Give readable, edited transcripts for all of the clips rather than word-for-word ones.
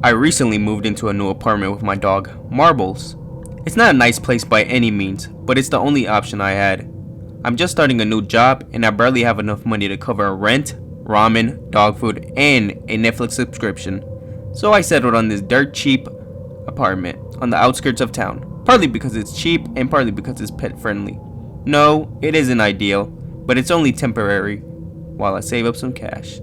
I recently moved into a new apartment with my dog, Marbles. It's not a nice place by any means, but it's the only option I had. I'm just starting a new job and I barely have enough money to cover rent, ramen, dog food, and a Netflix subscription. So I settled on this dirt cheap apartment on the outskirts of town, partly because it's cheap and partly because it's pet friendly. No, it isn't ideal, but it's only temporary while I save up some cash.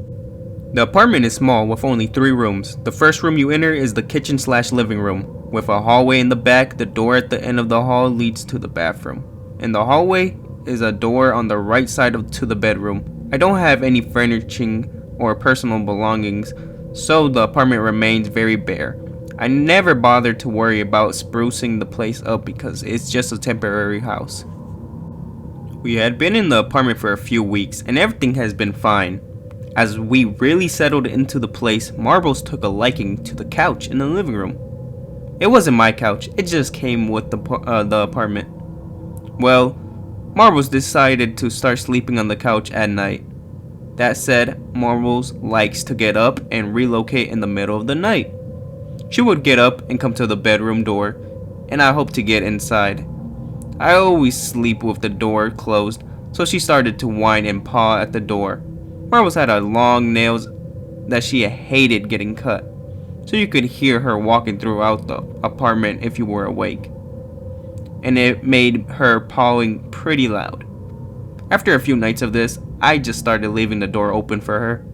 The apartment is small with only 3 rooms. The first room you enter is the kitchen/living room. With a hallway in the back, the door at the end of the hall leads to the bathroom. In the hallway is a door on the right side to the bedroom. I don't have any furnishing or personal belongings, so the apartment remains very bare. I never bothered to worry about sprucing the place up because it's just a temporary house. We had been in the apartment for a few weeks and everything has been fine. As we really settled into the place, Marbles took a liking to the couch in the living room. It wasn't my couch, it just came with the apartment. Well, Marbles decided to start sleeping on the couch at night. That said, Marbles likes to get up and relocate in the middle of the night. She would get up and come to the bedroom door, and I hoped to get inside. I always sleep with the door closed, so she started to whine and paw at the door. Marbles had long nails that she hated getting cut, so you could hear her walking throughout the apartment if you were awake. And it made her pawing pretty loud. After a few nights of this, I just started leaving the door open for her.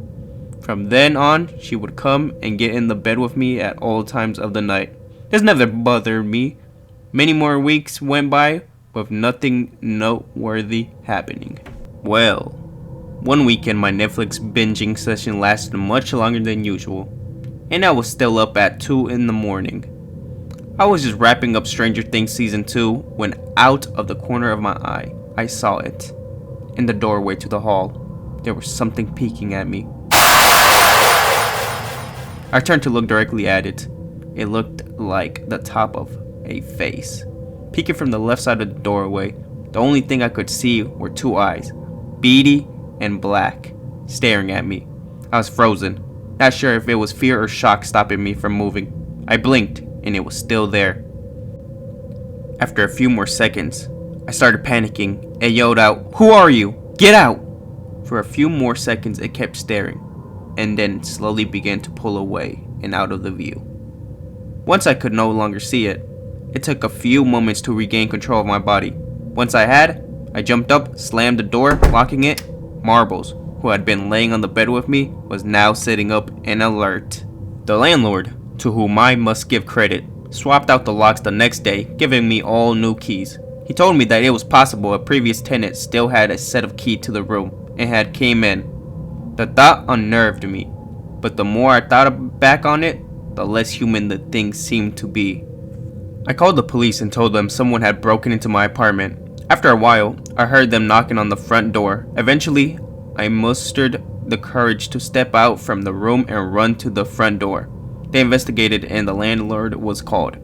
From then on, she would come and get in the bed with me at all times of the night. This never bothered me. Many more weeks went by with nothing noteworthy happening. Well, one weekend my Netflix binging session lasted much longer than usual, and I was still up at 2 in the morning. I was just wrapping up Stranger Things Season 2 when out of the corner of my eye, I saw it. In the doorway to the hall, there was something peeking at me. I turned to look directly at it. It looked like the top of a face. Peeking from the left side of the doorway, the only thing I could see were 2 eyes, beady and black, staring at me. I was frozen, not sure if it was fear or shock stopping me from moving. I blinked, and it was still there. After a few more seconds, I started panicking and yelled out, "Who are you? Get out!" For a few more seconds it kept staring, and then slowly began to pull away and out of the view. Once I could no longer see it, it took a few moments to regain control of my body. Once I had, I jumped up, slammed the door, locking it. Marbles, who had been laying on the bed with me, was now sitting up and alert. The landlord, to whom I must give credit, swapped out the locks the next day, giving me all new keys. He told me that it was possible a previous tenant still had a set of keys to the room and had came in. The thought unnerved me, but the more I thought back on it, the less human the thing seemed to be. I called the police and told them someone had broken into my apartment. After a while, I heard them knocking on the front door. Eventually, I mustered the courage to step out from the room and run to the front door. They investigated and the landlord was called.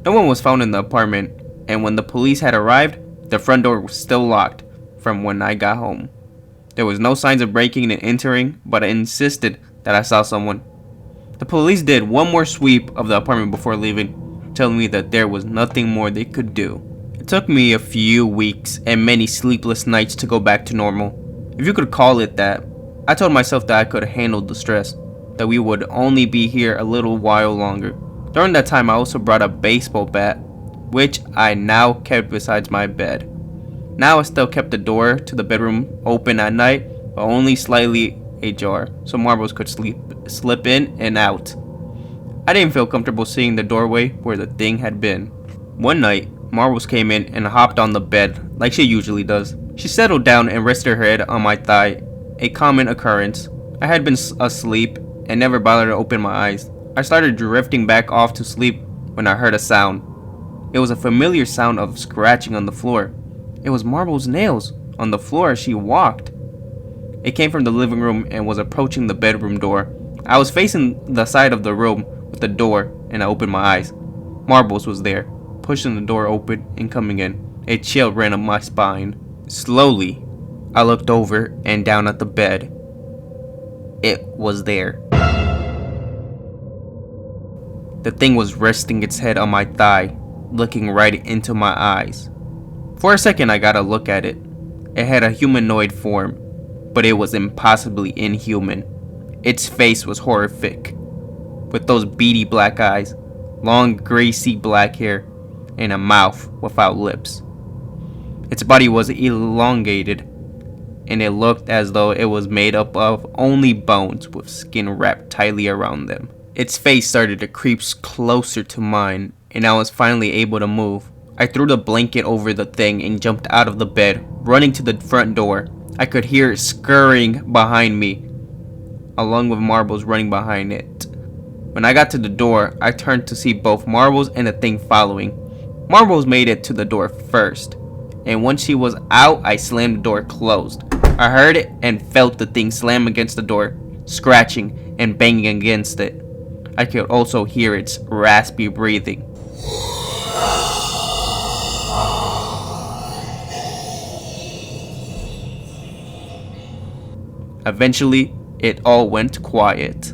No one was found in the apartment, and when the police had arrived, the front door was still locked from when I got home. There was no signs of breaking and entering, but I insisted that I saw someone. The police did one more sweep of the apartment before leaving, telling me that there was nothing more they could do. It took me a few weeks and many sleepless nights to go back to normal, if you could call it that. I told myself that I could handle the stress, that we would only be here a little while longer. During that time, I also brought a baseball bat, which I now kept beside my bed. Now I still kept the door to the bedroom open at night, but only slightly ajar, so Marbles could slip in and out. I didn't feel comfortable seeing the doorway where the thing had been. One night, Marbles came in and hopped on the bed like she usually does. She settled down and rested her head on my thigh, a common occurrence. I had been asleep and never bothered to open my eyes. I started drifting back off to sleep when I heard a sound. It was a familiar sound of scratching on the floor. It was Marbles' nails on the floor as she walked. It came from the living room and was approaching the bedroom door. I was facing the side of the room with the door and I opened my eyes. Marbles was there, pushing the door open and coming in. A chill ran up my spine. Slowly, I looked over and down at the bed. It was there. The thing was resting its head on my thigh, looking right into my eyes. For a second I got a look at it. It had a humanoid form, but it was impossibly inhuman. Its face was horrific, with those beady black eyes, long greasy black hair, and a mouth without lips. Its body was elongated, and it looked as though it was made up of only bones with skin wrapped tightly around them. Its face started to creep closer to mine, and I was finally able to move. I threw the blanket over the thing and jumped out of the bed, running to the front door. I could hear it scurrying behind me, along with Marbles running behind it. When I got to the door, I turned to see both Marbles and the thing following. Marbles made it to the door first, and once she was out, I slammed the door closed. I heard it and felt the thing slam against the door, scratching and banging against it. I could also hear its raspy breathing. Eventually, it all went quiet.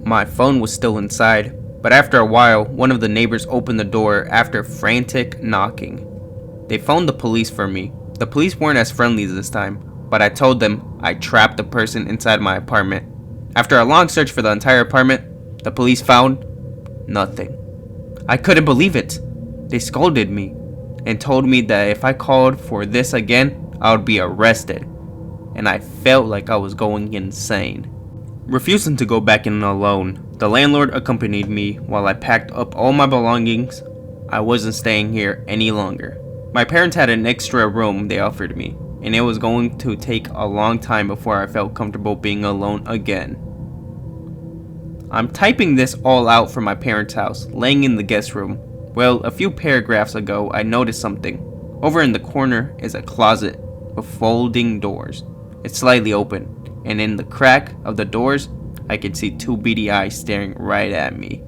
My phone was still inside, but after a while, one of the neighbors opened the door after frantic knocking. They phoned the police for me. The police weren't as friendly this time, but I told them I trapped a person inside my apartment. After a long search for the entire apartment, the police found nothing. I couldn't believe it. They scolded me and told me that if I called for this again, I would be arrested. And I felt like I was going insane. Refusing to go back in alone, the landlord accompanied me while I packed up all my belongings. I wasn't staying here any longer. My parents had an extra room they offered me, and it was going to take a long time before I felt comfortable being alone again. I'm typing this all out from my parents' house, laying in the guest room. Well, a few paragraphs ago, I noticed something. Over in the corner is a closet with folding doors. It's slightly open, and in the crack of the doors, I can see two beady eyes staring right at me.